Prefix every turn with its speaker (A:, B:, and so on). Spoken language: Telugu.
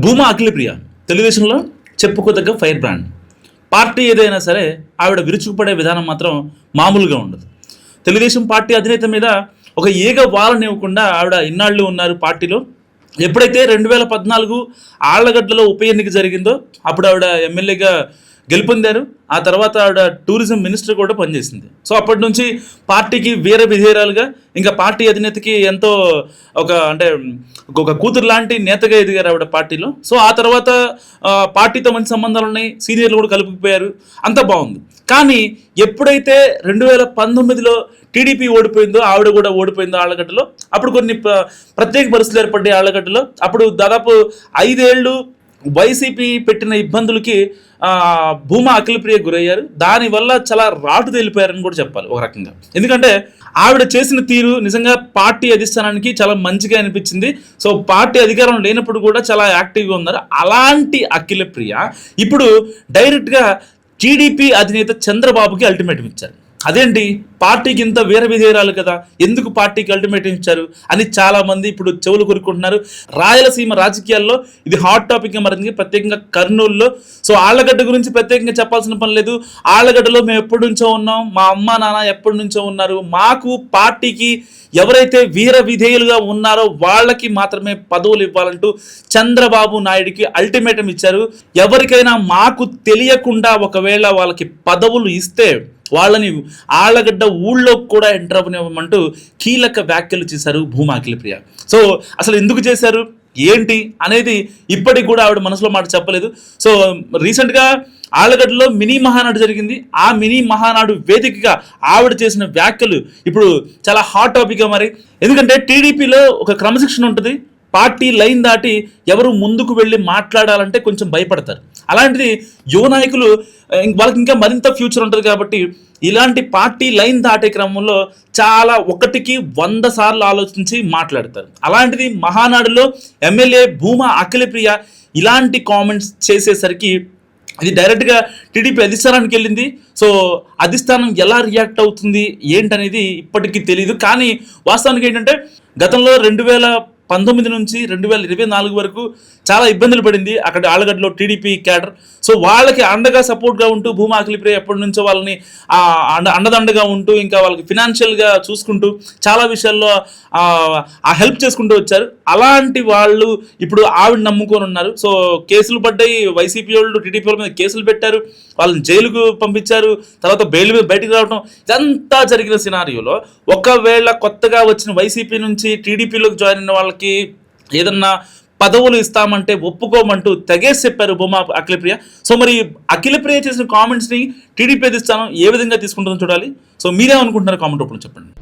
A: భూమా అఖిలప్రియ తెలుగుదేశంలో చెప్పుకోదగ్గ ఫైర్ బ్రాండ్. పార్టీ ఏదైనా సరే ఆవిడ విరుచుకుపడే విధానం మాత్రం మామూలుగా ఉండదు. తెలుగుదేశం పార్టీ అధినేత మీద ఒక ఈగ వాలనివ్వకుండా ఆవిడ ఇన్నాళ్ళు ఉన్నారు పార్టీలో. ఎప్పుడైతే 2014 ఆళ్లగడ్డలో ఉప ఎన్నిక జరిగిందో అప్పుడు ఆవిడ ఎమ్మెల్యేగా గెలుపొందారు. ఆ తర్వాత ఆవిడ టూరిజం మినిస్టర్ కూడా పనిచేసింది. సో అప్పటి నుంచి పార్టీకి వీర విధేయురాలుగా, ఇంకా పార్టీ అధినేతకి ఎంతో ఒక కూతురు లాంటి నేతగా ఎదిగారు ఆవిడ పార్టీలో. సో ఆ తర్వాత పార్టీతో మంచి సంబంధాలు ఉన్నాయి, సీనియర్లు కూడా కలుపుకుపోయారు, అంతా బాగుంది. కానీ ఎప్పుడైతే 2019లో టీడీపీ ఓడిపోయిందో, ఆవిడ కూడా ఓడిపోయిందో ఆళ్లగడ్డలో, అప్పుడు కొన్ని ప్రత్యేక పరిస్థితులు ఏర్పడ్డాయి ఆళ్లగడ్డలో. అప్పుడు దాదాపు 5 ఏళ్ళు వైసీపీ పెట్టిన ఇబ్బందులకి భూమా అఖిలప్రియ గురయ్యారు. దానివల్ల చాలా రాటు తేలిపోయారని కూడా చెప్పాలి ఒక రకంగా. ఎందుకంటే ఆవిడ చేసిన తీరు నిజంగా పార్టీ అధిష్టానానికి చాలా మంచిగా అనిపించింది. సో పార్టీ అధికారం లేనప్పుడు కూడా చాలా యాక్టివ్గా ఉన్నారు. అలాంటి అఖిలప్రియ ఇప్పుడు డైరెక్ట్గా టీడీపీ అధినేత చంద్రబాబుకి అల్టిమేటం ఇచ్చారు. అదేంటి, పార్టీకి ఇంత వీర విధేయురాలు కదా, ఎందుకు పార్టీకి అల్టిమేటం ఇచ్చారు అని చాలామంది ఇప్పుడు చెవులు కొరుక్కుంటున్నారు. రాయలసీమ రాజకీయాల్లో ఇది హాట్ టాపిక్గా మారింది, ప్రత్యేకంగా కర్నూలులో. సో ఆళ్లగడ్డ గురించి ప్రత్యేకంగా చెప్పాల్సిన పని లేదు. ఆళ్లగడ్డలో మేము ఎప్పటి నుంచో ఉన్నాం, మా అమ్మ నాన్న ఎప్పటి నుంచో ఉన్నారు. మాకు పార్టీకి ఎవరైతే వీర విధేయులుగా ఉన్నారో వాళ్ళకి మాత్రమే పదవులు ఇవ్వాలంటూ చంద్రబాబు నాయుడికి అల్టిమేటం ఇచ్చారు. ఎవరికైనా మాకు తెలియకుండా ఒకవేళ వాళ్ళకి పదవులు ఇస్తే వాళ్ళని ఆళ్లగడ్డ ఊళ్ళో కూడా ఎంటర్ అవ్వనివ్వమంటూ కీలక వ్యాఖ్యలు చేశారు భూమా అఖిలప్రియ. సో అసలు ఎందుకు చేశారు ఏంటి అనేది ఇప్పటికి కూడా ఆవిడ మనసులో మాట చెప్పలేదు. సో రీసెంట్గా ఆళ్లగడ్డలో మినీ మహానాడు జరిగింది. ఆ మినీ మహానాడు వేదికగా ఆవిడ చేసిన వ్యాఖ్యలు ఇప్పుడు చాలా హాట్ టాపిక్గా మరి. ఎందుకంటే టీడీపీలో ఒక క్రమశిక్షణ ఉంటుంది. పార్టీ లైన్ దాటి ఎవరు ముందుకు వెళ్ళి మాట్లాడాలంటే కొంచెం భయపడతారు. అలాంటిది యువ నాయకులు వాళ్ళకి ఇంకా మరింత ఫ్యూచర్ ఉంటుంది కాబట్టి ఇలాంటి పార్టీ లైన్ దాటే క్రమంలో చాలా 1కి 100 సార్లు ఆలోచించి మాట్లాడతారు. అలాంటిది మహానాడులో ఎమ్మెల్యే భూమా అఖిలప్రియ ఇలాంటి కామెంట్స్ చేసేసరికి ఇది డైరెక్ట్గా టీడీపీ అధిష్టానానికి వెళ్ళింది. సో అధిష్టానం ఎలా రియాక్ట్ అవుతుంది ఏంటనేది ఇప్పటికీ తెలియదు. కానీ వాస్తవానికి ఏంటంటే గతంలో 2019 నుంచి 2024 వరకు చాలా ఇబ్బందులు పడింది అక్కడ ఆళ్లగడ్డలో టీడీపీ క్యాడర్. సో వాళ్ళకి అండగా సపోర్ట్గా ఉంటూ భూమా అఖిలప్రియ ఎప్పటి నుంచో వాళ్ళని అండదండగా ఉంటూ, ఇంకా వాళ్ళకి ఫినాన్షియల్గా చూసుకుంటూ చాలా విషయాల్లో ఆ హెల్ప్ చేసుకుంటూ వచ్చారు. అలాంటి వాళ్ళు ఇప్పుడు ఆవిడ నమ్ముకొని ఉన్నారు. సో కేసులు పడ్డాయి, వైసీపీ వాళ్ళు టీడీపీ వాళ్ళ మీద కేసులు పెట్టారు, వాళ్ళని జైలుకు పంపించారు, తర్వాత బెయిల్ మీద బయటకు రావడం, ఇదంతా జరిగిన సినారియోలో ఒకవేళ కొత్తగా వచ్చిన వైసీపీ నుంచి టీడీపీలోకి జాయిన్ అయిన వాళ్ళకి ఏదన్నా పదవులు ఇస్తామంటే ఒప్పుకోమంటూ తెగేసి చెప్పారు భూమా అఖిలప్రియ. సో మరి అఖిలప్రియ చేసిన కామెంట్స్ని టీడీపీ అధిష్టానం ఏ విధంగా తీసుకుంటుందో చూడాలి. సో మీరేమనుకుంటున్నారు కామెంట్ రూపంలో చెప్పండి.